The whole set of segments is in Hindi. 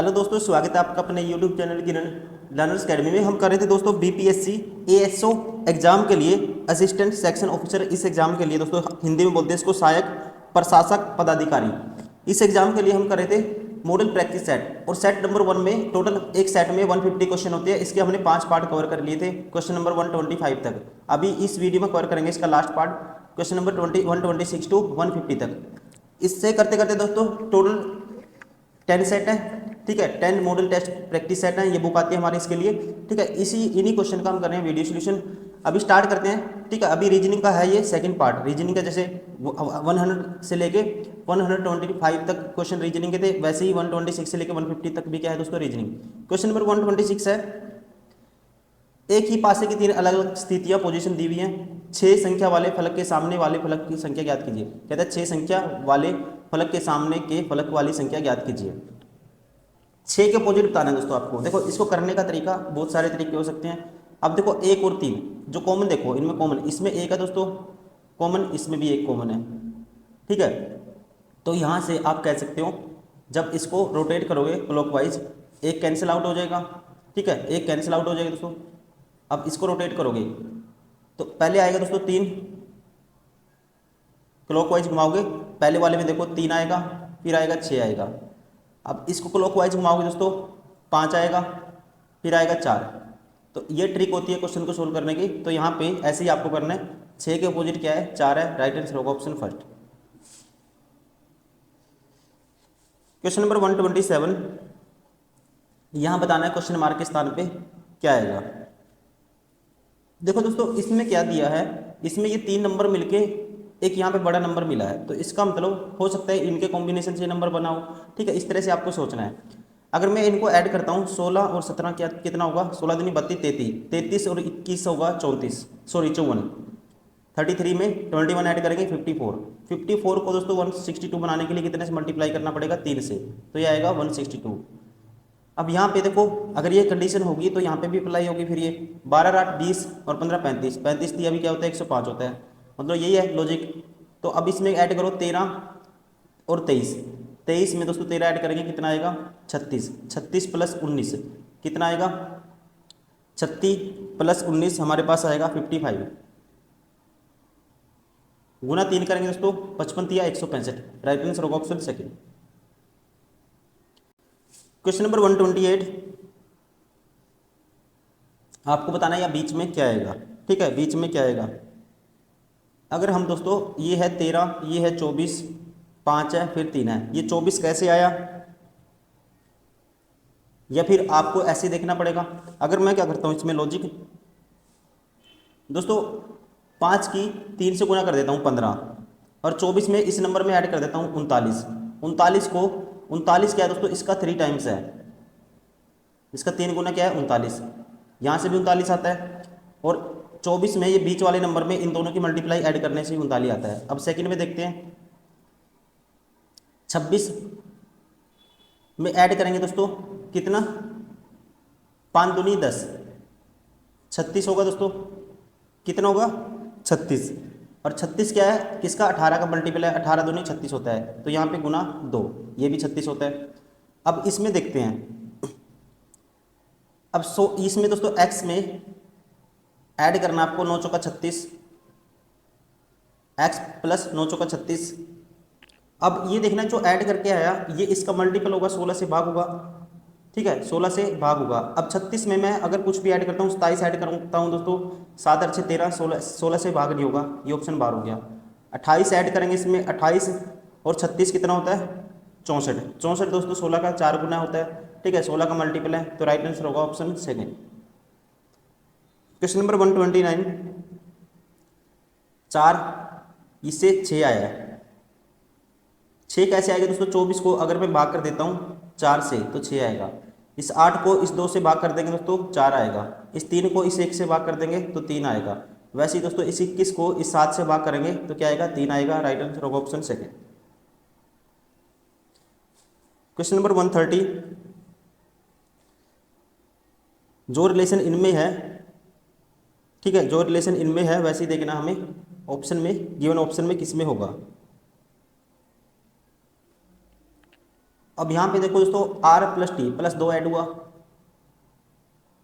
हेलो दोस्तों, स्वागत है आपका अपने यूट्यूब चैनल की लर्नर्स अकेडमी में। हम कर रहे थे दोस्तों बीपीएससी एएसओ एग्जाम के लिए असिस्टेंट सेक्शन ऑफिसर। इस एग्जाम के लिए दोस्तों हिंदी में बोलते हैं इसको सहायक प्रशासक पदाधिकारी। इस एग्जाम के लिए हम कर रहे थे मॉडल प्रैक्टिस सेट, और सेट नंबर 1 में टोटल एक सेट में 150 क्वेश्चन होते हैं। इसके हमने 5 पार्ट कवर कर लिए थे, क्वेश्चन नंबर 125 तक। अभी इस वीडियो में कवर करेंगे इसका last part, question number 126 to 150 तक। इससे करते करते दोस्तों टोटल 10 सेट है, ठीक है। 10 मॉडल टेस्ट प्रैक्टिस सेट है, ये बुक आती है हमारे इसके लिए, ठीक है। इन्हीं क्वेश्चन का हम कर रहे हैं वीडियो सोल्यूशन। अभी स्टार्ट करते हैं, ठीक है। अभी रीजनिंग का है ये सेकंड पार्ट। रीजनिंग का जैसे 100 से लेके 125 तक क्वेश्चन रीजनिंग के थे, वैसे ही 126 से लेके 150 तक भी क्या है दोस्तों रीजनिंग। क्वेश्चन नंबर 126 है, एक ही पासे की 3 अलग अलग स्थितियां पोजीशन दी हुई हैं। 6 संख्या वाले फलक के सामने वाले फलक की संख्या ज्ञात कीजिए। कहता है 6 संख्या वाले फलक के सामने के फलक वाली संख्या ज्ञात कीजिए। 6 के अपोजिट बताना है दोस्तों आपको। देखो इसको करने का तरीका बहुत सारे तरीके हो सकते हैं। अब देखो 1 और 3 जो कॉमन, देखो इनमें कॉमन, इसमें 1 है दोस्तों कॉमन, इसमें भी 1 कॉमन है, ठीक है। तो यहाँ से आप कह सकते हो जब इसको रोटेट करोगे क्लॉकवाइज, 1 कैंसिल आउट हो जाएगा, ठीक है। 1 कैंसिल आउट हो जाएगा दोस्तों। अब इसको रोटेट करोगे तो पहले आएगा दोस्तों 3, क्लॉकवाइज घुमाओगे, पहले वाले में देखो 3 आएगा, फिर आएगा 6 आएगा। अब इसको क्लॉकवाइज घुमाओगे दोस्तों 5 आएगा, फिर आएगा 4। तो ये ट्रिक होती है क्वेश्चन को सोल्व करने की। तो यहाँ पे ऐसे ही आपको करना है। 6 के अपोजिट क्या है, 4 है। राइट आंसर होगा ऑप्शन फर्स्ट। क्वेश्चन नंबर 127, यहाँ बताना है क्वेश्चन मार्क के स्थान पे क्या आएगा। देखो दोस्तों इसमें क्या दिया है, इसमें ये 3 नंबर मिलके एक यहाँ पे बड़ा नंबर मिला है, तो इसका मतलब हो सकता है इनके कॉम्बिनेशन से नंबर बना हो, ठीक है। इस तरह से आपको सोचना है। अगर मैं इनको ऐड करता हूँ 16 और 17 क्या कितना होगा, 16 दूनी 32, 33 और 21 होगा 34, सॉरी 54। 33 में 21 ऐड करेंगे 54 को दोस्तों 162 बनाने के लिए कितने से मल्टीप्लाई करना पड़ेगा, 3 से, तो ये आएगा 162। अब यहाँ पे देखो अगर ये कंडीशन होगी तो यहाँ पे भी अप्लाई होगी। फिर ये 12 8 20 और 15 35, 35 दिया भी क्या होता है 105 होता है, मतलब यही है लॉजिक। तो अब इसमें ऐड करो 13 और 23, 23 में दोस्तों 13 ऐड करेंगे कितना आएगा 36, 36 प्लस 19 कितना आएगा 36 प्लस 19 हमारे पास आएगा 55, गुना 3 करेंगे दोस्तों 55 या 165। राइट आंसर होगा ऑप्शन सेकंड। क्वेश्चन नंबर 128, आपको बताना है या बीच में क्या आएगा, ठीक है। बीच में क्या आएगा, अगर हम दोस्तों ये है 13, ये है 24, 5 है फिर 3 है, ये 24 कैसे आया, या फिर आपको ऐसे देखना पड़ेगा। अगर मैं क्या करता हूँ इसमें लॉजिक दोस्तों, 5 की 3 से गुना कर देता हूँ 15, और 24 में इस नंबर में ऐड कर देता हूँ 39। 39 को 39 क्या है दोस्तों, इसका 3 टाइम्स है, इसका 3 गुना क्या है 39, यहाँ से भी 39 आता है। और 24 में ये बीच वाले नंबर में इन दोनों की मल्टीप्लाई ऐड करने से 39 आता है। अब सेकंड में देखते हैं, 26 में ऐड करेंगे दोस्तों कितना, 5 दूनी 10, 36 होगा दोस्तों, कितना होगा 36। और 36 क्या है, किसका 18 का मल्टीपल है, 18 दूनी 36 होता है, तो यहाँ पे गुना 2, ये भी 36 होता है। अब इसमें देखते हैं, अब इसमें दोस्तों x में ऐड करना आपको 9 चौका 36, x प्लस 9 चौका 36। अब ये देखना जो ऐड करके आया ये इसका मल्टीपल होगा, 16 से भाग होगा, ठीक है, 16 से भाग होगा। अब 36 में मैं अगर कुछ भी ऐड करता हूँ 27 ऐड करता हूँ दोस्तों, 7 अच्छे 13, 16 से भाग नहीं होगा, ये ऑप्शन बाहर हो गया। 28 ऐड करेंगे इसमें, 28 और 36 कितना होता है 64, 64 दोस्तों 16 का 4 गुना होता है, ठीक है, 16 का मल्टीपल है, तो राइट आंसर होगा ऑप्शन सेकेंड। क्वेश्चन नंबर 129, 4 इससे 6 आया है, 6 कैसे आएगा दोस्तों, 24 को अगर मैं भाग कर देता हूँ 4 से तो 6 आएगा। इस 8 को इस 2 से भाग कर देंगे दोस्तों 4 आएगा। इस 3 को इस 1 से भाग कर देंगे तो 3 आएगा। वैसे ही दोस्तों इस 21 को इस 7 से भाग करेंगे तो क्या आएगा 3 आएगा। राइट आंसर होगा ऑप्शन सेकेंड। क्वेश्चन नंबर 130, जो रिलेशन इनमें है, ठीक है, जो रिलेशन इनमें है वैसे ही देखना हमें ऑप्शन में, गिवन ऑप्शन में किस में होगा। अब यहाँ पे देखो दोस्तों R plus T plus 2 add हुआ,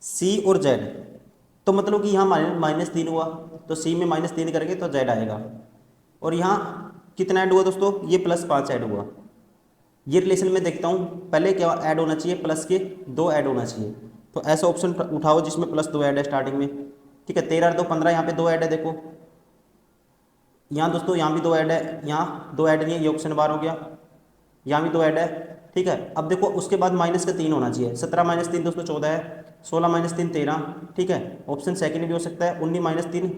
सी और जेड, तो मतलब कि यहाँ -3 हुआ, तो सी में -3 करके तो जेड आएगा। और यहाँ कितना ऐड हुआ दोस्तों, ये +5 ऐड हुआ। ये रिलेशन में देखता हूँ पहले क्या ऐड होना चाहिए, प्लस के 2 ऐड होना चाहिए। तो ऐसा ऑप्शन उठाओ जिसमें +2 ऐड है स्टार्टिंग में। ठीक है, 13 और 2 15, यहाँ पे 2 ऐड है देखो। यहाँ दोस्तों यहाँ भी 2 ऐड है, यहाँ 2 ऐड नहीं है, ये ऑप्शन बार हो गया। यहाँ भी 2 ऐड है। ठीक है, अब देखो उसके बाद -3 होना चाहिए। 17 - 3 दोस्तों 14 है, 16 - 3 13। ठीक है, ऑप्शन सेकंड भी हो सकता है। 19 - 3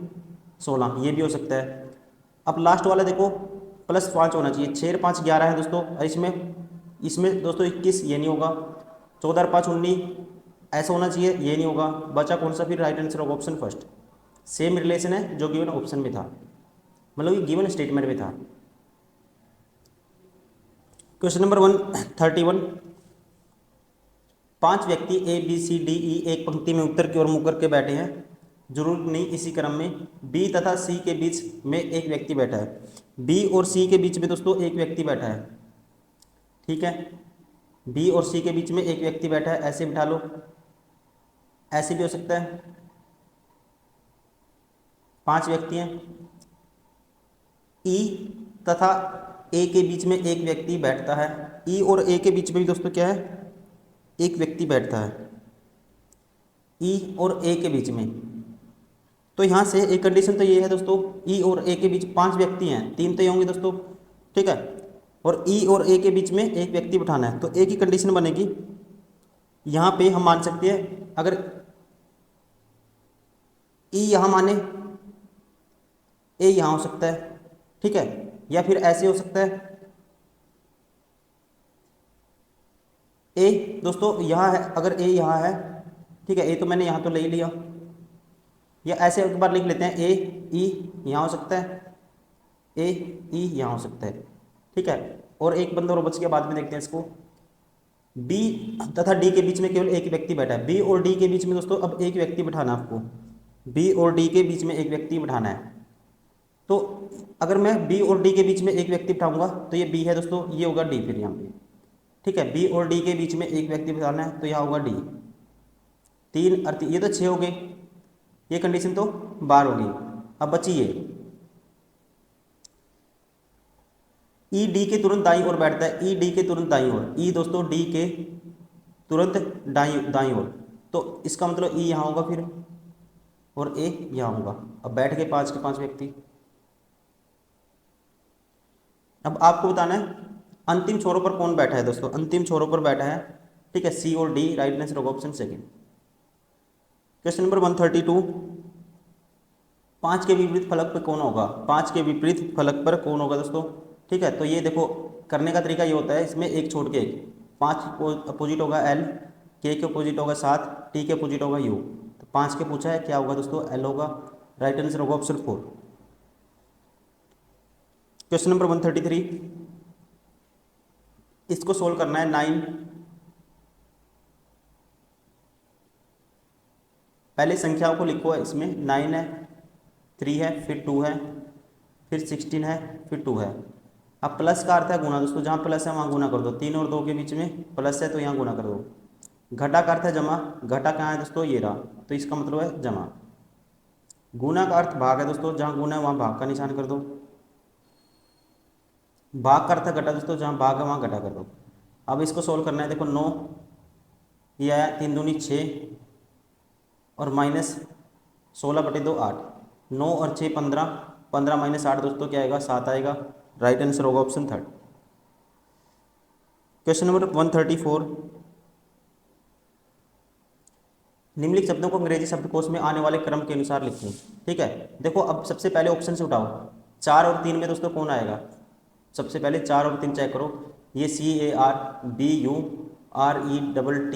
16, ये भी हो सकता है। अब लास्ट वाला देखो +5 होना चाहिए। 6 और 5 11 है दोस्तों, और इसमें इसमें दोस्तों 21, ये नहीं होगा। 14 और 5 19, ऐसा होना चाहिए, ये नहीं होगा। बचा कौन सा फिर, राइट आंसर होगा ऑप्शन फर्स्ट। सेम रिलेशन है जो गिवन ऑप्शन में था, मतलब ये गिवन स्टेटमेंट में था। क्वेश्चन नंबर 131, 5 व्यक्ति A B C D E एक पंक्ति में उत्तर की ओर मुँह करके बैठे हैं। जरूर नहीं इसी क्रम में बी तथा सी के बीच में एक व्यक्ति बैठा है। बी और सी के बीच में दोस्तों एक व्यक्ति बैठा है। ठीक है, बी और सी के बीच में एक व्यक्ति बैठा है, ऐसे बिठा लो, ऐसे भी हो सकता है। 5 व्यक्ति हैं, ई तथा ए के बीच में एक व्यक्ति बैठता है। ई और ए के बीच में भी दोस्तों क्या है, एक व्यक्ति बैठता है, ई और ए के बीच में। तो यहाँ से एक कंडीशन तो ये है दोस्तों, ई और ए के बीच 5 व्यक्ति हैं, 3 तो ये होंगे दोस्तों। ठीक है, और ई और ए के बीच में एक व्यक्ति बिठाना है, तो एक ही कंडीशन बनेगी। यहाँ पे हम मान सकते हैं, अगर ई यहाँ माने, ए यहाँ हो सकता है। ठीक है, या फिर ऐसे हो सकता है, ए दोस्तों यहाँ है, अगर ए यहाँ है। ठीक है, ए तो मैंने यहाँ तो ले ही लिया, या ऐसे एक बार लिख लेते हैं, ए ई यहाँ हो सकता है, ए ई यहाँ हो सकता है। ठीक है, और एक बंदा और बच गया, बाद में देखते हैं इसको। बी तथा डी के बीच में केवल एक व्यक्ति बैठा है। बी और डी के बीच में दोस्तों अब एक व्यक्ति बिठाना है आपको, बी और डी के बीच में एक व्यक्ति बिठाना है। तो अगर मैं बी और डी के बीच में एक व्यक्ति बिठाऊंगा तो ये बी है दोस्तों, ये होगा डी फिर यहाँ पे। ठीक है, बी और डी के बीच में एक व्यक्ति बिठाना है, तो यहाँ होगा डी। 3 और 3, ये तो 6 हो गए, ये कंडीशन तो 12 हो गई। अब बची ये, ई डी के तुरंत दाईं ओर बैठता है, ई डी के तुरंत दाईं ओर, ई दोस्तों डी के तुरंत दाईं ओर, तो इसका मतलब ई यहाँ होगा फिर, और ए यहाँ होगा। अब बैठ गए 5 के 5 व्यक्ति। अब आपको बताना है अंतिम छोरों पर कौन बैठा है दोस्तों, अंतिम छोरों पर बैठा है। ठीक है, सी और डी, राइट आंसर होगा ऑप्शन सेकंड। क्वेश्चन नंबर 132, 5 के विपरीत फलक पर कौन होगा, 5 के विपरीत फलक पर कौन होगा दोस्तों। ठीक है, तो ये देखो करने का तरीका ये होता है, इसमें एक छोड़ के एक, 5 अपोजिट होगा एल, के अपोजिट होगा 7, टी के अपोजिट होगा यू। तो 5 के पूछा है, क्या होगा दोस्तों, एल होगा, राइट आंसर होगा ऑप्शन 4। क्वेश्चन नंबर 133, इसको सोल्व करना है। 9, पहले संख्याओं को लिखो, इसमें 9 है, 3 है, फिर 2 है, फिर 16 है, फिर 2 है। अब प्लस का अर्थ है गुना दोस्तों, जहाँ प्लस है वहाँ गुना कर दो। 3 और 2 के बीच में प्लस है तो यहाँ गुना कर दो। घटा का अर्थ है जमा, घटा कहाँ है दोस्तों, ये रहा, तो इसका मतलब है जमा। गुना का अर्थ भाग है दोस्तों, जहाँ गुना है वहाँ भाग का निशान कर दो। भाग का अर्थ है घटा दोस्तों, जहाँ भाग है वहाँ घटा कर दो। अब इसको सोल्व करना है, देखो 9, ये आया 3 दूनी 6, और -16/2 8, 9 और 6 15, 15 - 8 दोस्तों क्या आएगा, 7 आएगा, राइट आंसर होगा ऑप्शन थर्ड। क्वेश्चन नंबर 134, निम्नलिखित शब्दों को अंग्रेजी शब्दकोश में आने वाले क्रम के अनुसार लिखें। ठीक है, देखो अब सबसे पहले ऑप्शन से उठाओ, 4 और 3 में दोस्तों कौन आएगा, सबसे पहले 4 और 3 चेक करो। ये CARBURETT,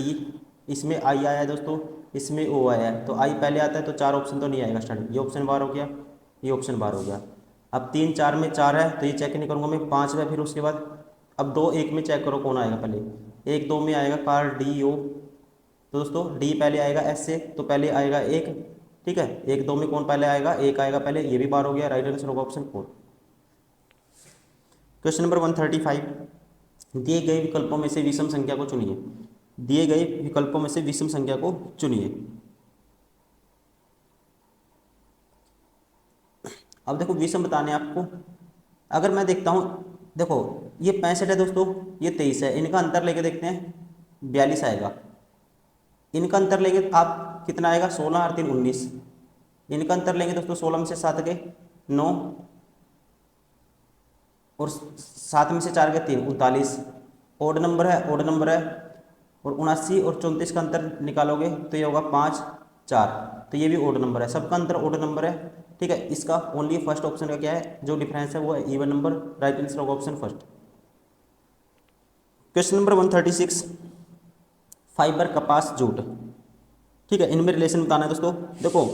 इसमें आई आया है दोस्तों, इसमें ओ आया है, तो आई पहले आता है, तो 4 ऑप्शन तो नहीं आएगा स्टार्टिंग। ये ऑप्शन बार हो गया, ये ऑप्शन बार हो गया। अब 3 4 में 4 है, तो ये चेक नहीं करूँगा मैं, 5 है, फिर उसके बाद अब 2 1 में चेक करो कौन आएगा पहले। 1 2 में आएगा CARDIO, तो दोस्तों डी पहले आएगा एस से, तो पहले आएगा 1। ठीक है, 1 2 में कौन पहले आएगा, 1 आएगा पहले, ये भी बार हो गया, राइट आंसर होगा ऑप्शन 4। क्वेश्चन नंबर 135, दिए गए विकल्पों में से विषम संख्या को चुनिए। दिए गए विकल्पों में से विषम संख्या को चुनिए। अब देखो विषम बताने आपको, अगर मैं देखता हूँ, देखो ये 65 है दोस्तों, ये 23 है, इनका अंतर लेके देखते हैं, 42 आएगा। इनका अंतर लेंगे आप, कितना आएगा, 16 और 3 19। इनका अंतर लेंगे दोस्तों, 16 में से 7 गए 9, और 7 में से 4 गए 3 39। ओड नंबर है, ओड नंबर है। और 79 और 34 का अंतर निकालोगे तो ये होगा 5 4, तो ये भी ओड नंबर है, सबका अंतर ओड नंबर है। ठीक है, इसका ओनली फर्स्ट ऑप्शन का क्या है, जो डिफरेंस है वो है इवन नंबर। राइट आंसर होगा option first. Question number 136, fibre कपास जूट। ठीक है, इनमें रिलेशन बताना है दोस्तों। देखो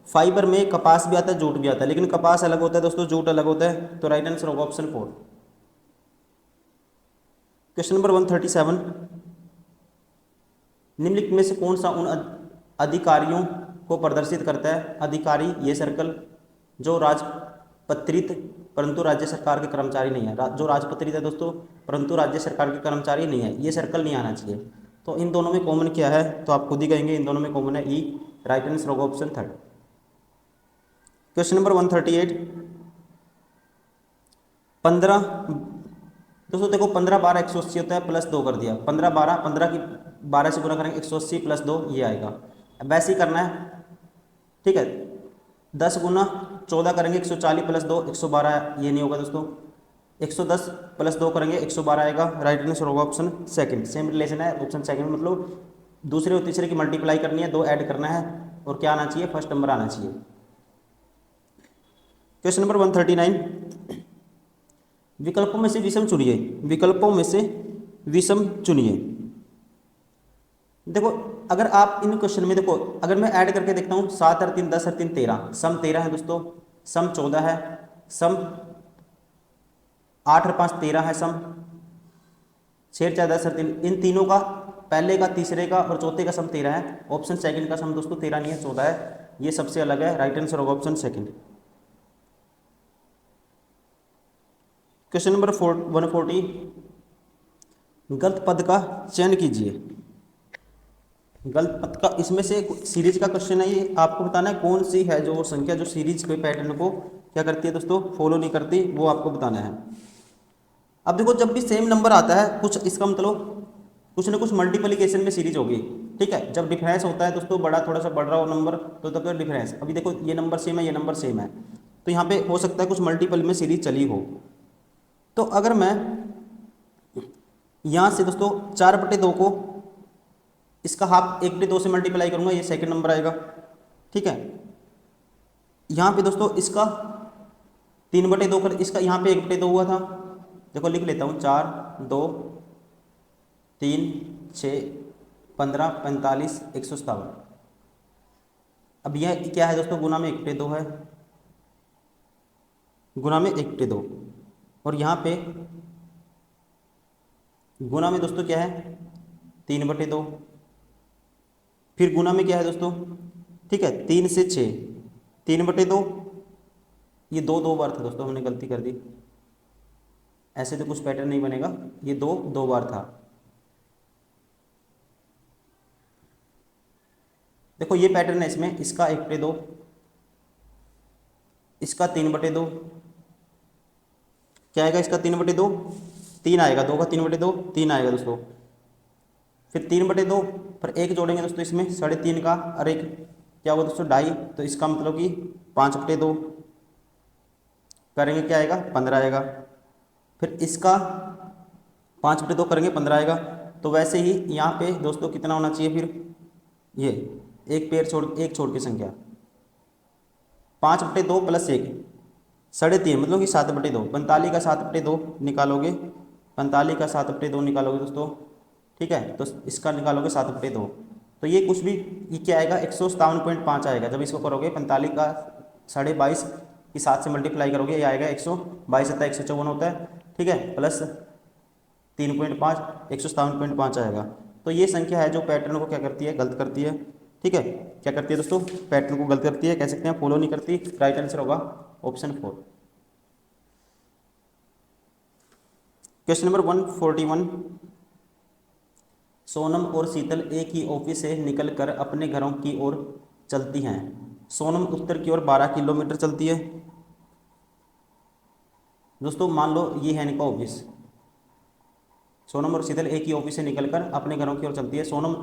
फाइबर में कपास भी आता है, जूट भी आता है, लेकिन कपास अलग होता है दोस्तों, जूट अलग होता है, तो राइट आंसर होगा ऑप्शन 4। क्वेश्चन नंबर 137, निम्नलिखित में से कौन सा उन अधिकारियों को प्रदर्शित करता है, अधिकारी ये सर्कल जो राजपत्रित परंतु राज्य सरकार के कर्मचारी नहीं है, जो राजपत्रित है दोस्तों परंतु राज्य सरकार के कर्मचारी नहीं है, ये सर्कल नहीं आना चाहिए। तो इन दोनों में कॉमन क्या है, तो आप खुद ही कहेंगे इन दोनों में कॉमन है ई। राइट आंसर होगा ऑप्शन थर्ड। क्वेश्चन नंबर 138, 15 दोस्तों देखो 15 12 180 होता है, प्लस 2 कर दिया, 15 12, 15 की 12 से गुना करेंगे 180 प्लस 2 ये आएगा। अब वैसे ही करना है। ठीक है, 10 गुना 14 करेंगे 140 प्लस 2 112, ये नहीं होगा दोस्तों। 110 प्लस 2 करेंगे 112 आएगा। राइट आंसर होगा ऑप्शन सेकंड। सेम रिलेशन है, ऑप्शन सेकंड मतलब दूसरे और तीसरे की मल्टीप्लाई करनी है, 2 ऐड करना है, और क्या आना चाहिए, फर्स्ट नंबर आना चाहिए। क्वेश्चन नंबर 139, विकल्पों में से विषम चुनिए। विकल्पों में से विषम चुनिए। देखो अगर आप इन क्वेश्चन में देखो, अगर मैं ऐड करके देखता हूँ 7 और 3 10 और 3 13, सम 13 है दोस्तों, सम 14 है, सम 8 और 5 13 है, सम 6 और 4 10 और 3, इन तीनों का पहले का, तीसरे का और चौथे का सम 13 है। ऑप्शन सेकंड का सम दोस्तों 13 नहीं है, 14 है, ये सबसे अलग है। राइट आंसर होगा ऑप्शन सेकंड। क्वेश्चन नंबर 140, गलत पद का चयन कीजिए। गलत पद का, इसमें से सीरीज का क्वेश्चन है ये, आपको बताना है कौन सी है जो संख्या जो सीरीज के पैटर्न को क्या करती है दोस्तों, फॉलो नहीं करती, वो आपको बताना है। अब देखो जब भी सेम नंबर आता है कुछ, इसका मतलब कुछ ना कुछ मल्टीप्लिकेशन में सीरीज होगी। ठीक है, जब डिफरेंस होता है दोस्तों बड़ा, थोड़ा सा बढ़ रहा हो नंबर, तो तब तो डिफरेंस, अभी देखो ये नंबर सेम है, ये नंबर सेम है, तो यहाँ पे हो सकता है कुछ मल्टीपल में सीरीज चली हो। तो अगर मैं यहाँ से दोस्तों 4/2 को इसका हाफ 1/2 से मल्टीप्लाई करूँगा, ये सेकंड नंबर आएगा। ठीक है, यहाँ पे दोस्तों इसका 3/2 कर, इसका यहाँ पे 1/2 हुआ था। देखो लिख लेता हूँ, 4 2 3 6 15 45 157। अब यह क्या है दोस्तों, गुना में 1/2 है, गुना में 1/2, और यहाँ पे गुना में दोस्तों क्या है 3/2, फिर गुना में क्या है दोस्तों, ठीक है 3 से 6, 3/2, ये 2 बार था दोस्तों, हमने गलती कर दी, ऐसे तो कुछ पैटर्न नहीं बनेगा, ये 2 बार था। देखो ये पैटर्न है इसमें, इसका 1/2, इसका 3/2, क्या आएगा इसका 3/2, 3 आएगा, 2 का 3/2 3 आएगा दोस्तों, फिर 3/2 पर 1 जोड़ेंगे दोस्तों इसमें 3.5 का, और एक क्या हुआ दोस्तों 2.5, तो इसका मतलब कि 5/2 करेंगे क्या आएगा 15 आएगा, फिर इसका 5/2 करेंगे 15 आएगा। तो वैसे ही यहाँ पे दोस्तों कितना होना चाहिए, फिर ये एक छोड़ की संख्या 5/2 प्लस 1 3.5, मतलब कि 7/2, 45 का 7/2 निकालोगे, 45 का 7/2 निकालोगे दोस्तों, ठीक है, तो इसका निकालोगे 7/2, तो ये कुछ भी, ये क्या आएगा 157.5 आएगा। जब इसको करोगे 45 का 22.5 की 7 से मल्टीप्लाई करोगे, ये आएगा 122 होता है, 154 होता है, ठीक है, प्लस 3.5 157.5 आएगा। तो ये संख्या है जो पैटर्न को क्या करती है, गलत करती है। ठीक है, क्या करती है दोस्तों, पैटर्न को गलत करती है, कह सकते हैं फॉलो नहीं करती। राइट आंसर होगा ऑप्शन 4। क्वेश्चन नंबर 141, सोनम और शीतल एक ही ऑफिस से निकलकर अपने घरों की ओर चलती हैं। सोनम उत्तर की ओर 12 किलोमीटर चलती है। दोस्तों मान लो ये है इनका ऑफिस, सोनम और शीतल एक ही ऑफिस से निकलकर अपने घरों की ओर चलती है। सोनम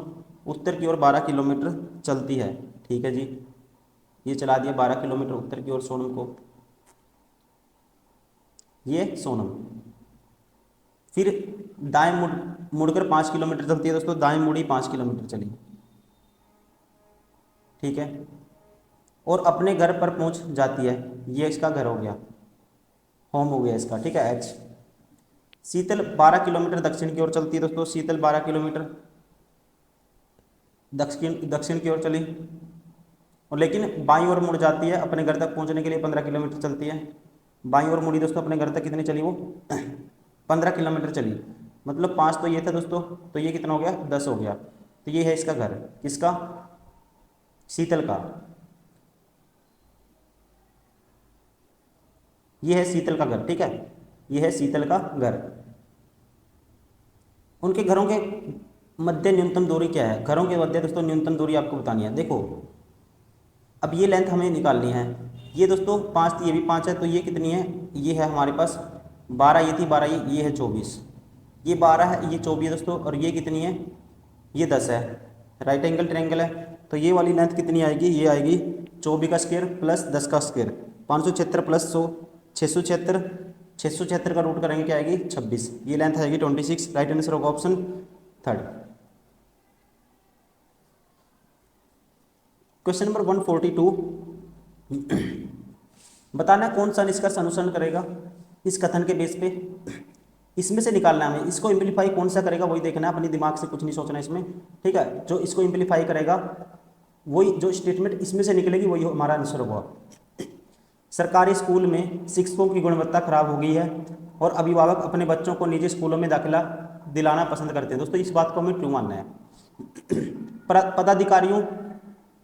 उत्तर की ओर 12 किलोमीटर चलती है। ठीक है जी, ये चला दिया 12 किलोमीटर उत्तर की ओर सोनम को, ये सोनम। फिर दाएं मुड़कर 5 किलोमीटर चलती है दोस्तों, दाएं मुड़ी 5 किलोमीटर चली। ठीक है, और अपने घर पर पहुंच जाती है। ये इसका घर हो गया, होम हो गया इसका। ठीक है, एच। शीतल 12 किलोमीटर दक्षिण की ओर चलती है दोस्तों, शीतल 12 किलोमीटर दक्षिण दक्षिण की ओर चली, और लेकिन बाईं ओर मुड़ जाती है। अपने घर तक पहुंचने के लिए 15 किलोमीटर चलती है। बाईं ओर मुड़ी दोस्तों, अपने घर तक कितनी चली वो 15 किलोमीटर चली। मतलब 5 तो ये था दोस्तों, तो ये कितना हो गया 10 हो गया। तो ये है इसका घर, किसका, शीतल का। ये है शीतल का घर। ठीक है, ये है शीतल का घर। उनके घरों के मध्य न्यूनतम दूरी क्या है? घरों के मध्य दोस्तों न्यूनतम दूरी आपको बतानी है। देखो अब ये लेंथ हमें निकालनी है। ये दोस्तों 5 थी, ये भी 5 है, तो ये कितनी है, ये है हमारे पास 12, ये थी 12, ये है 24, ये 12 है, ये 24 है दोस्तों, और ये कितनी है, ये 10 है। राइट एंगल ट्रायंगल है, तो ये वाली लेंथ कितनी आएगी, ये आएगी 24 का स्क्वायर प्लस 10 का स्क्वायर, 576 प्लस 100, 676, 676 का रूट करेंगे क्या आएगी 26, ये लेंथ आएगी 26। राइट आंसर होगा ऑप्शन थर्ड। क्वेश्चन नंबर 142, बताना कौन सा निष्कर्ष अनुसरण करेगा इस कथन के बेस पे। इसमें से निकालना है हमें, इसको इम्प्लीफाई कौन सा करेगा वही देखना है, अपनी दिमाग से कुछ नहीं सोचना इसमें। ठीक है, जो इसको इम्प्लीफाई करेगा वही, जो स्टेटमेंट इसमें से निकलेगी वही हमारा आंसर होगा। सरकारी स्कूल में शिक्षकों की गुणवत्ता खराब हो गई है और अभिभावक अपने बच्चों को निजी स्कूलों में दाखिला दिलाना पसंद करते हैं। दोस्तों इस बात को हमें ट्रू मानना है।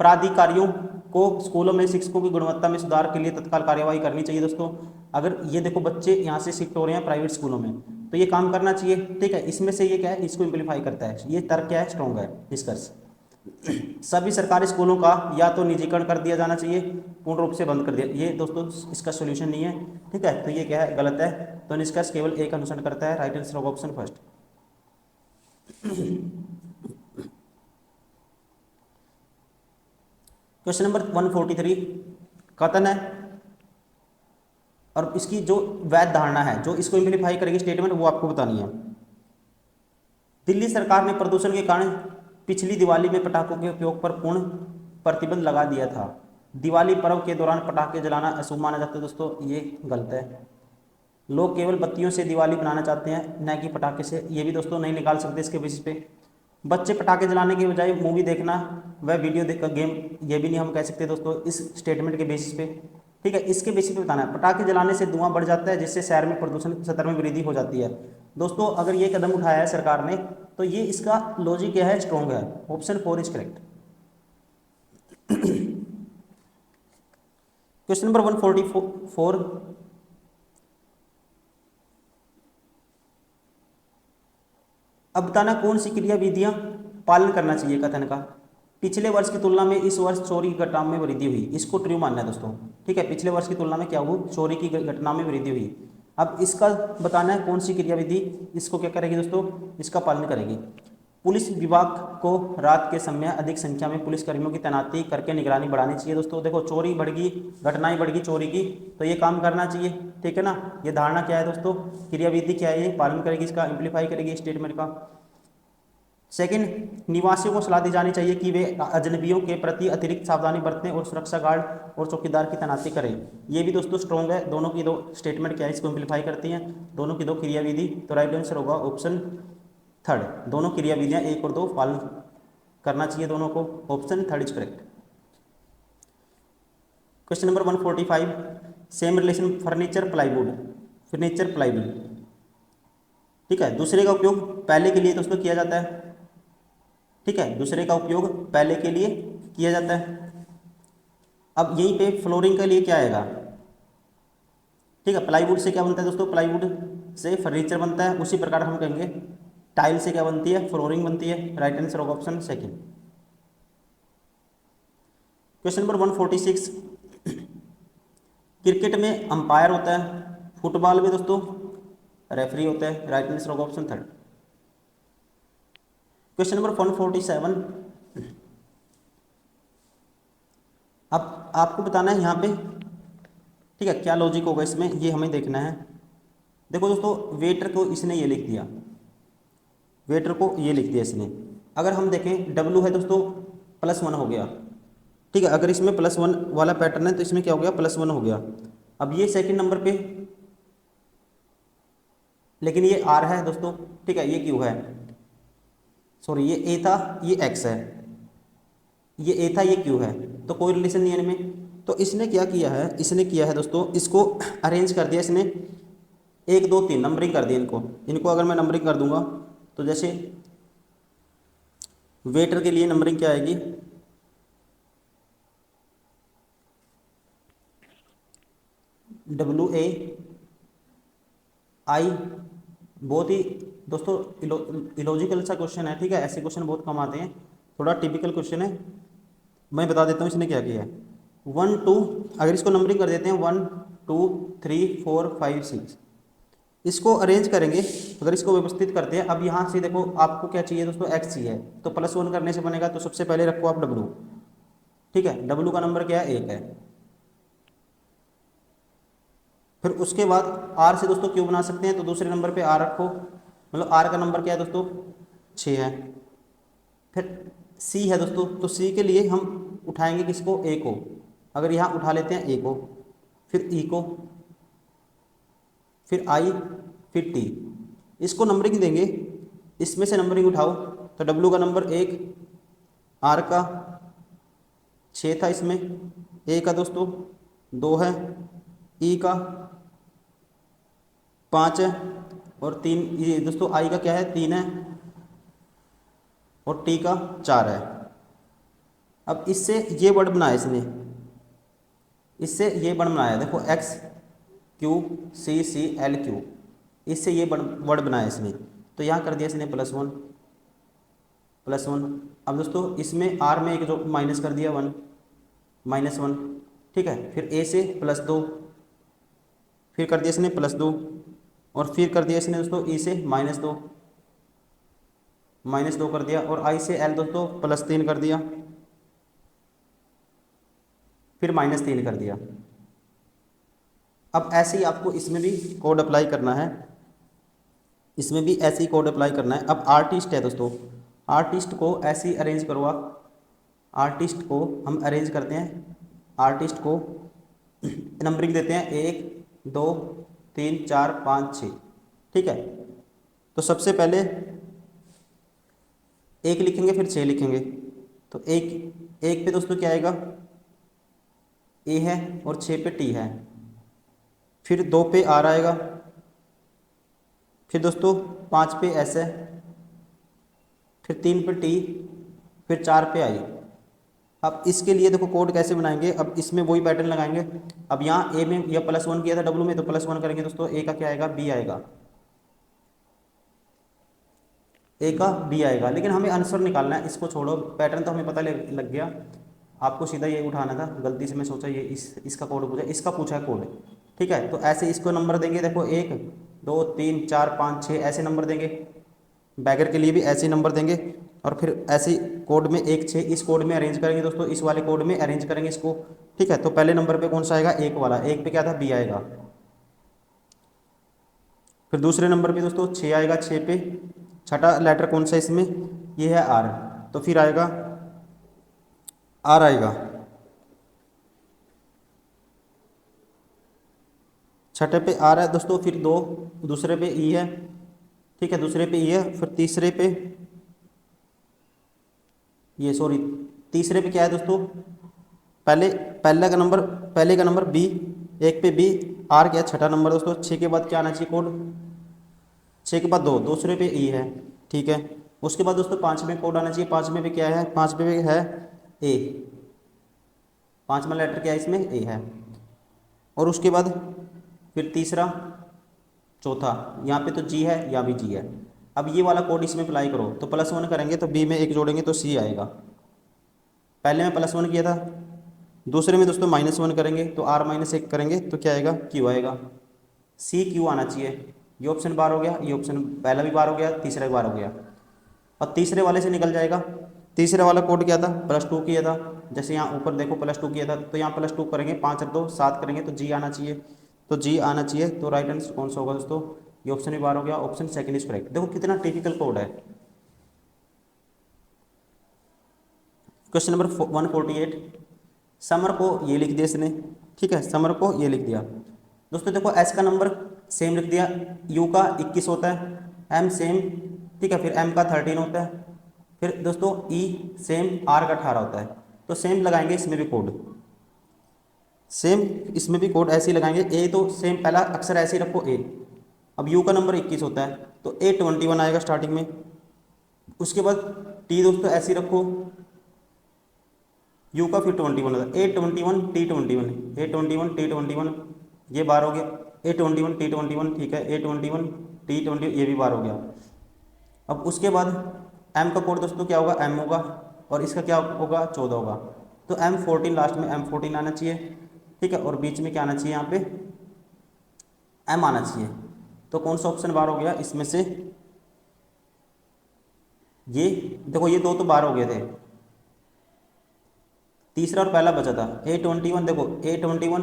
प्राधिकारियों को स्कूलों में शिक्षकों की गुणवत्ता में सुधार के लिए तत्काल कार्यवाही करनी चाहिए। दोस्तों अगर ये देखो बच्चे यहाँ से शिफ्ट हो रहे हैं प्राइवेट स्कूलों में, तो ये काम करना चाहिए। ठीक है, इसमें से ये क्या है, इसको इम्प्लीफाई करता है। ये तर्क क्या है, स्ट्रॉन्ग है निष्कर्ष। सभी सरकारी स्कूलों का या तो निजीकरण कर दिया जाना चाहिए, पूर्ण रूप से बंद कर दिया, ये दोस्तों इसका सोल्यूशन नहीं है। ठीक है, तो ये क्या है, गलत है। तो निष्कर्ष केवल एक अनुसरण करता है। राइट आंसर होगा ऑप्शन फर्स्ट। क्वेश्चन नंबर 143, कथन है और इसकी जो वैध धारणा है, जो इसको इम्प्लीफाई करेगी स्टेटमेंट, वो आपको बतानी है। दिल्ली सरकार ने प्रदूषण के कारण पिछली दिवाली में पटाखों के उपयोग पर पूर्ण प्रतिबंध लगा दिया था। दिवाली पर्व के दौरान पटाखे जलाना अशुभ माना जाता है। दोस्तों ये गलत है। लोग केवल बत्तियों से दिवाली बनाना चाहते हैं, न कि पटाखे से। ये भी दोस्तों नहीं निकाल सकते इसके बेसिस पे। बच्चे पटाखे जलाने के बजाय मूवी देखना व वीडियो देखकर गेम, ये भी नहीं हम कह सकते दोस्तों इस स्टेटमेंट के बेसिस पे। ठीक है, इसके बेसिस पे बताना है। पटाखे जलाने से धुआं बढ़ जाता है, जिससे शहर में प्रदूषण स्तर में वृद्धि हो जाती है। दोस्तों अगर ये कदम उठाया है सरकार ने, तो ये इसका लॉजिक क्या है, स्ट्रॉन्ग है। Option 4 is correct. Question number 144, अब बताना कौन सी क्रिया विधियां पालन करना चाहिए कथन का। पिछले वर्ष की तुलना में इस वर्ष चोरी की घटना में वृद्धि हुई, इसको ट्रू मानना है दोस्तों। ठीक है, पिछले वर्ष की तुलना में क्या हुआ, चोरी की घटना में वृद्धि हुई। अब इसका बताना है कौन सी क्रिया विधि इसको क्या करेगी दोस्तों, इसका पालन करेगी। पुलिस विभाग को रात के समय अधिक संख्या में पुलिसकर्मियों की तैनाती करके निगरानी बढ़ानी चाहिए। दोस्तों देखो चोरी बढ़ गई, घटनाएं बढ़ गई चोरी की, तो ये काम करना चाहिए। ठीक है ना, ये धारणा क्या है दोस्तों, क्रिया विधि क्या है, ये पालन करेगी, इसका इम्प्लीफाई करेगी स्टेटमेंट का। सेकंड, निवासियों को सलाह दी जानी चाहिए कि वे अजनबियों के प्रति अतिरिक्त सावधानी बरतें और सुरक्षा गार्ड और चौकीदार की तैनाती करें। ये भी दोस्तों स्ट्रॉन्ग है। दोनों की दो स्टेटमेंट क्या है, इसको इम्प्लीफाई करती हैं, दोनों की दो क्रिया विधि। तो राइट आंसर होगा ऑप्शन थर्ड। दोनों क्रिया विधियां 1 और 2 पालन करना चाहिए दोनों को। Option third is correct. Question number 145, same relation furniture plywood. Furniture plywood, ठीक है, दूसरे का उपयोग पहले के लिए दोस्तों किया जाता है। ठीक है, दूसरे का उपयोग पहले के लिए किया जाता है। अब यहीं पे फ्लोरिंग के लिए क्या आएगा। ठीक है, प्लाईवुड से क्या बनता है दोस्तों, प्लाईवुड से फर्नीचर बनता है, उसी प्रकार हम कहेंगे टाइल से क्या बनती है, फ्लोरिंग बनती है। राइट आंसर होगा option second. Question number 146, cricket में अंपायर होता है, फुटबॉल में दोस्तों रेफरी होता है। राइट आंसर होगा ऑप्शन थर्ड। क्वेश्चन नंबर 147, अब आपको बताना है यहाँ पे, ठीक है, क्या लॉजिक होगा इसमें, ये हमें देखना है। देखो दोस्तों, वेटर को इसने ये लिख दिया, वेटर को ये लिख दिया इसने। अगर हम देखें डब्लू है दोस्तों +1 हो गया, ठीक है, अगर इसमें +1 वाला पैटर्न है तो इसमें क्या हो गया, +1 हो गया। अब ये सेकंड नंबर पे, लेकिन ये आर है दोस्तों, ठीक है, ये क्यू है, सॉरी ये ए था, ये एक्स है, ये ए था, ये क्यू है, तो कोई रिलेशन नहीं है इनमें। तो इसने क्या किया है, इसने किया है दोस्तों, इसको अरेंज कर दिया इसने, 1 2 3 नंबरिंग कर दी इनको। इनको अगर मैं नंबरिंग कर दूंगा तो जैसे वेटर के लिए नंबरिंग क्या आएगी, WAI। बहुत ही दोस्तों इलॉजिकल सा क्वेश्चन है, ठीक है, ऐसे क्वेश्चन बहुत कम आते हैं, थोड़ा टिपिकल क्वेश्चन है। मैं बता देता हूँ इसने क्या किया है। 1 2, अगर इसको नंबरिंग कर देते हैं 1 2 3 4 5 6, इसको अरेंज करेंगे, अगर इसको व्यवस्थित करते हैं। अब यहाँ से देखो आपको क्या चाहिए दोस्तों, एक्स चाहिए, तो +1 करने से बनेगा, तो सबसे पहले रखो आप डब्लू, ठीक है, डब्लू का नंबर क्या है, 1 है। फिर उसके बाद आर से दोस्तों क्यों बना सकते हैं, तो दूसरे नंबर पे आर रखो, मतलब आर का नंबर क्या है दोस्तों, 6 है। फिर सी है दोस्तों, तो सी के लिए हम उठाएंगे किसको, ए को, अगर यहाँ उठा लेते हैं ए को, फिर ई को, फिर आई, फिर टी, इसको नंबरिंग देंगे, इसमें से नंबरिंग उठाओ, तो डब्लू का नंबर 1, आर का 6 था इसमें, ए का दोस्तों 2 है, ई का 5 है, और 3, ये दोस्तों आई का क्या है, 3 है, और टी का 4 है। अब इससे ये वर्ड बनाया इसने, इससे ये वर्ड बनाया, देखो X Q C C L Q, इससे ये वर्ड बनाया इसने, तो यहाँ कर दिया इसने +1 +1। अब दोस्तों इसमें आर में एक जो माइनस कर दिया 1 -1, ठीक है, फिर ए से +2, फिर कर दिया इसने +2, और फिर कर दिया इसने दोस्तों ई से -2 -2 कर दिया, और आई से एल दोस्तों +3 कर दिया, फिर -3 कर दिया। अब ऐसे ही आपको इसमें भी कोड अप्लाई करना है, इसमें भी ऐसे ही कोड अप्लाई करना है। अब आर्टिस्ट है दोस्तों, आर्टिस्ट को ऐसे ही अरेंज करो आप, आर्टिस्ट को हम अरेंज करते हैं, आर्टिस्ट को नंबरिंग देते हैं 1 2 3 4 5 6, ठीक है। तो सबसे पहले 1 लिखेंगे, फिर 6 लिखेंगे, तो एक पे दोस्तों क्या आएगा, ए है, और 6 पे टी है, फिर 2 पे आर आएगा, फिर दोस्तों 5 पे एस है, फिर 3 पे टी, फिर 4 पे आई। अब इसके लिए देखो कोड कैसे बनाएंगे, अब इसमें वही पैटर्न लगाएंगे। अब यहाँ ए में यह +1 किया था डब्लू में, तो +1 करेंगे दोस्तों, ए का क्या आएगा, बी आएगा, ए का बी आएगा। लेकिन हमें आंसर निकालना है, इसको छोड़ो, पैटर्न तो हमें पता लग गया, आपको सीधा ये उठाना था, गलती से मैं सोचा ये इसका कोड पूछा, इसका पूछा है कोड, ठीक है। तो ऐसे इसको नंबर देंगे, देखो 1 2 3 4 5 6 ऐसे नंबर देंगे, बैगर के लिए भी ऐसे ही नंबर देंगे, और फिर ऐसे कोड में 1 6 इस कोड में अरेंज करेंगे दोस्तों, इस वाले कोड में अरेंज करेंगे इसको, ठीक है। तो पहले नंबर पे कौन सा आएगा, 1 वाला, 1 पे क्या था, बी आएगा। फिर दूसरे नंबर पे दोस्तों 6 आएगा, 6 पे छठा लेटर कौन सा इसमें, ये है आर, तो फिर आएगा आर आएगा, छठे पे आर है दोस्तों, फिर 2 दूसरे पे ई है, ठीक है, दूसरे पे ई है, फिर तीसरे पे ये सॉरी तीसरे पे क्या है दोस्तों, पहले का नंबर बी, 1 पे बी, आर क्या है, छठा नंबर दोस्तों, 6 के बाद क्या आना चाहिए कोड, 6 के बाद 2, दूसरे पे ई है, ठीक है। उसके बाद दोस्तों 5वें कोड आना चाहिए, 5वें पे क्या है, 5वें पे है ए, 5वां लेटर क्या है इसमें, ए है। और उसके बाद फिर तीसरा चौथा, यहाँ पे तो जी है, यहाँ भी जी है। अब ये वाला कोड इसमें अप्लाई करो, तो +1 करेंगे तो बी में 1 जोड़ेंगे तो सी आएगा। पहले में +1 किया था, दूसरे में दोस्तों -1 करेंगे तो R-1 करेंगे तो क्या आएगा, क्यू आएगा। सी क्यू आना चाहिए। ये ऑप्शन बार हो गया, ये ऑप्शन पहला भी बार हो गया, तीसरा भी बार हो गया। और तीसरे वाले से निकल जाएगा। तीसरे वाला कोड क्या था, +2 किया था। जैसे यहाँ ऊपर देखो +2 किया था, तो यहाँ +2 करेंगे, 5 और 2 7 करेंगे तो जी आना चाहिए। तो जी आना चाहिए, तो राइट आंसर कौन सा होगा दोस्तों, ये ऑप्शन भी बार हो गया, ऑप्शन सेकंड इज करेक्ट। देखो कितना टिपिकल कोड है। क्वेश्चन नंबर 148, समर को ये लिख दिया इसने, ठीक है, समर को ये लिख दिया। दोस्तों देखो एस का नंबर सेम लिख दिया, यू का 21 होता है, एम सेम, ठीक है, फिर एम का 13 होता है, फिर दोस्तों ई सेम, आर का 18 होता है। तो सेम लगाएंगे इसमें भी कोड, सेम इसमें भी कोड ऐसे ही लगाएंगे। ए तो सेम पहला अक्षर ऐसे ही रखो ए। अब यू का नंबर 21 होता है तो A21 आएगा स्टार्टिंग में। उसके बाद टी दोस्तों ऐसे ही रखो, यू का फिर 21 होता है, A21 T21, A21 T21, ये बार हो गया। A21 T21, ठीक है, A21 T21, ये भी बार हो गया। अब उसके बाद एम का कोड दोस्तों क्या होगा, एम होगा, और इसका क्या होगा, 14 होगा। तो M14 लास्ट में M14 आना चाहिए, ठीक है, और बीच में क्या आना चाहिए, यहाँ पे एम आना चाहिए। तो कौन सा ऑप्शन बार हो गया इसमें से, ये देखो ये दो तो बार हो गए थे, तीसरा और पहला बचा था A21, देखो A21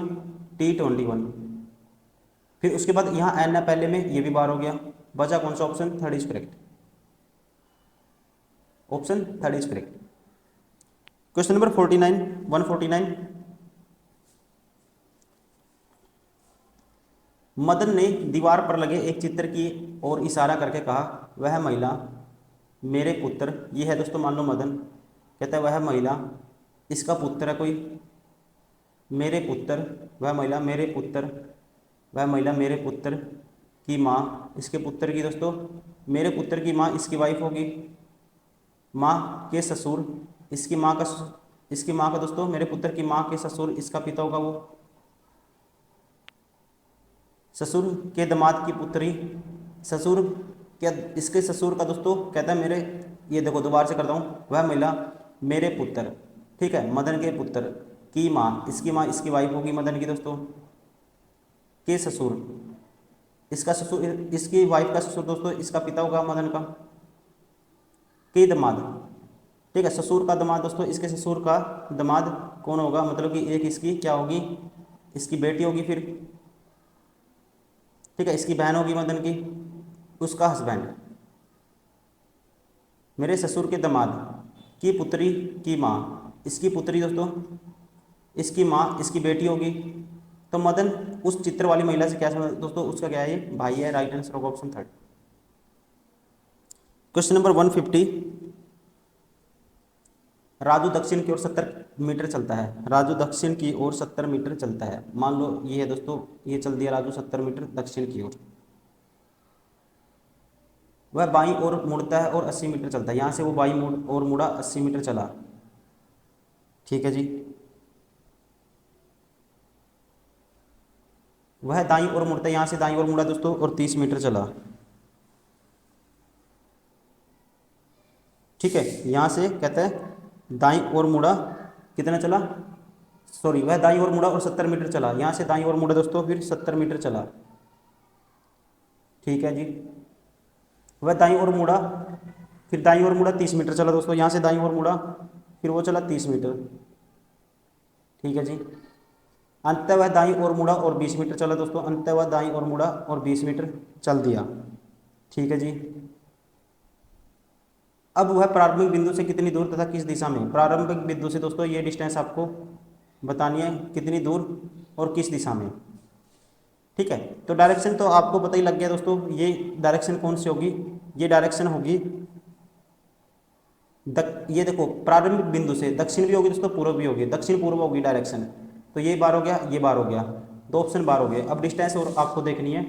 T21, फिर उसके बाद यहाँ एन है पहले में, ये भी बार हो गया, बचा कौन सा option, third is correct, option third is correct. Question number 49, 149, Madan ने दीवार पर लगे एक चित्र की ओर इशारा करके कहा, वह महिला मेरे पुत्र, ये है दोस्तों मान लो मदन, कहता है वह महिला, इसका पुत्र है कोई, मेरे पुत्र, वह महिला मेरे पुत्र, वह महिला मेरे पुत्र की माँ, इसके पुत्र की दोस्तों, मेरे पुत्र की माँ इसकी वाइफ होगी, माँ के ससुर, इसकी माँ का, इसकी माँ का दोस्तों, मेरे पुत्र की माँ के ससुर, इसका पिता होगा वो, ससुर के दामाद की पुत्री, ससुर क्या, इसके ससुर का दोस्तों कहता है मेरे, ये देखो दोबारा से करता हूँ, वह महिला मेरे पुत्र, ठीक है, मदन के पुत्र की माँ, इसकी वाइफ होगी मदन की दोस्तों, के ससुर, इसका ससुर, इसकी वाइफ का ससुर दोस्तों, इसका पिता होगा मदन का, के दामाद, ठीक है, ससुर का दामाद दोस्तों, इसके ससुर का दामाद कौन होगा, मतलब कि एक इसकी क्या होगी, इसकी बेटी होगी, फिर ठीक है, इसकी बहन होगी मदन की, उसका हस्बैंड, मेरे ससुर के दामाद की पुत्री की माँ, इसकी पुत्री दोस्तों, इसकी माँ इसकी बेटी होगी। तो मदन उस चित्र वाली महिला से क्या समझ दोस्तों, उसका क्या है, ये भाई है, राइट आंसर होगा option third. Question number 150, Raju दक्षिण की ओर 70 मीटर चलता है, राजू दक्षिण की ओर 70 मीटर चलता है, मान लो ये है दोस्तों, ये चल दिया राजू 70 मीटर दक्षिण की ओर, वह बाईं ओर मुड़ता है और 80 मीटर चलता है, यहाँ से वो बाईं ओर मुड़ा 80 मीटर चला, ठीक है जी, वह दाईं ओर मुड़ता है, यहाँ से दाईं ओर मुड़ा दोस्तों और 30 मीटर चला, ठीक है, यहाँ से कहता है दाईं ओर मुड़ा, कितना चला, सॉरी, वह दाईं ओर मुड़ा और 70 मीटर चला, यहाँ से दाईं ओर मुड़ा दोस्तों, फिर 70 मीटर चला, ठीक है जी, वह दाईं ओर मुड़ा, फिर दाईं ओर मुड़ा 30 मीटर चला दोस्तों, यहाँ से दाईं ओर मुड़ा, फिर वो चला 30 मीटर, ठीक है जी, अंततः वह दाईं ओर मुड़ा और 20 मीटर चला दोस्तों, अंततः वह दाईं ओर मुड़ा और 20 मीटर चल दिया, ठीक है जी। अब वह प्रारंभिक बिंदु से कितनी दूर तथा किस दिशा में, प्रारंभिक बिंदु से दोस्तों ये डिस्टेंस आपको बतानी है, कितनी दूर और किस दिशा में, ठीक है। तो डायरेक्शन तो आपको पता ही लग गया दोस्तों, ये डायरेक्शन कौन सी होगी, ये डायरेक्शन होगी ये देखो प्रारंभिक बिंदु से दक्षिण भी होगी दोस्तों, पूर्व भी होगी, दक्षिण पूर्व होगी डायरेक्शन, तो ये बार हो गया, ये बार हो गया, दो ऑप्शन बार हो गए। अब डिस्टेंस और आपको देखनी है।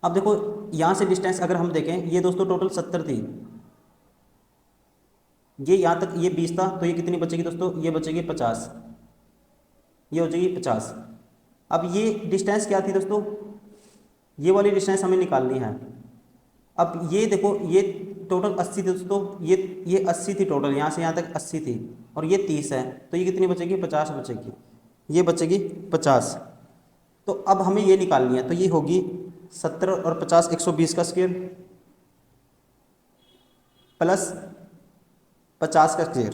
अब देखो यहाँ से डिस्टेंस अगर हम देखें, ये दोस्तों टोटल 70 थी, ये यहाँ तक ये 20 था, तो ये कितनी बचेगी दोस्तों, ये बचेगी 50, ये हो जाएगी 50। अब ये डिस्टेंस क्या थी दोस्तों, ये वाली डिस्टेंस हमें निकालनी है। अब ये देखो, ये टोटल 80 थी दोस्तों, ये 80 थी टोटल, यहाँ से यहाँ तक 80 थी, और ये 30 है, तो ये कितनी बचेगी, 50 बचेगी, ये बचेगी 50। तो अब हमें ये निकालनी है, तो ये होगी 70 और 50 120 का स्क्वायर प्लस 50 का स्क्वायर,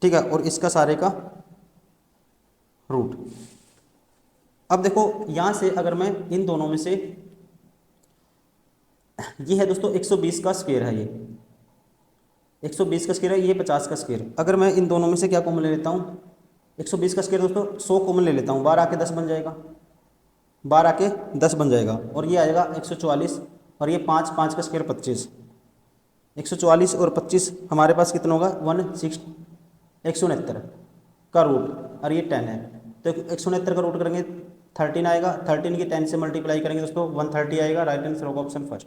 ठीक है, और इसका सारे का रूट। अब देखो यहाँ से अगर मैं इन दोनों में से, ये है दोस्तों 120 का स्क्वायर है, ये 120 का स्क्वायर है, ये 50 का स्क्वायर। अगर मैं इन दोनों में से क्या कॉमन ले लेता हूँ, 120 का स्क्वायर दोस्तों 100 कॉमन ले लेता हूँ, 12 आके 10 बन जाएगा, 12 आके 10 बन जाएगा, और ये आएगा 144, और ये 5, 5 का स्क्वायर 25, 144 और 25 हमारे पास कितना होगा, 169 का रूट, और ये 10 है, तो 169 का रूट करेंगे 13 आएगा, 13 की 10 से मल्टीप्लाई करेंगे दोस्तों 130 आएगा। राइट आंसर होगा ऑप्शन फर्स्ट।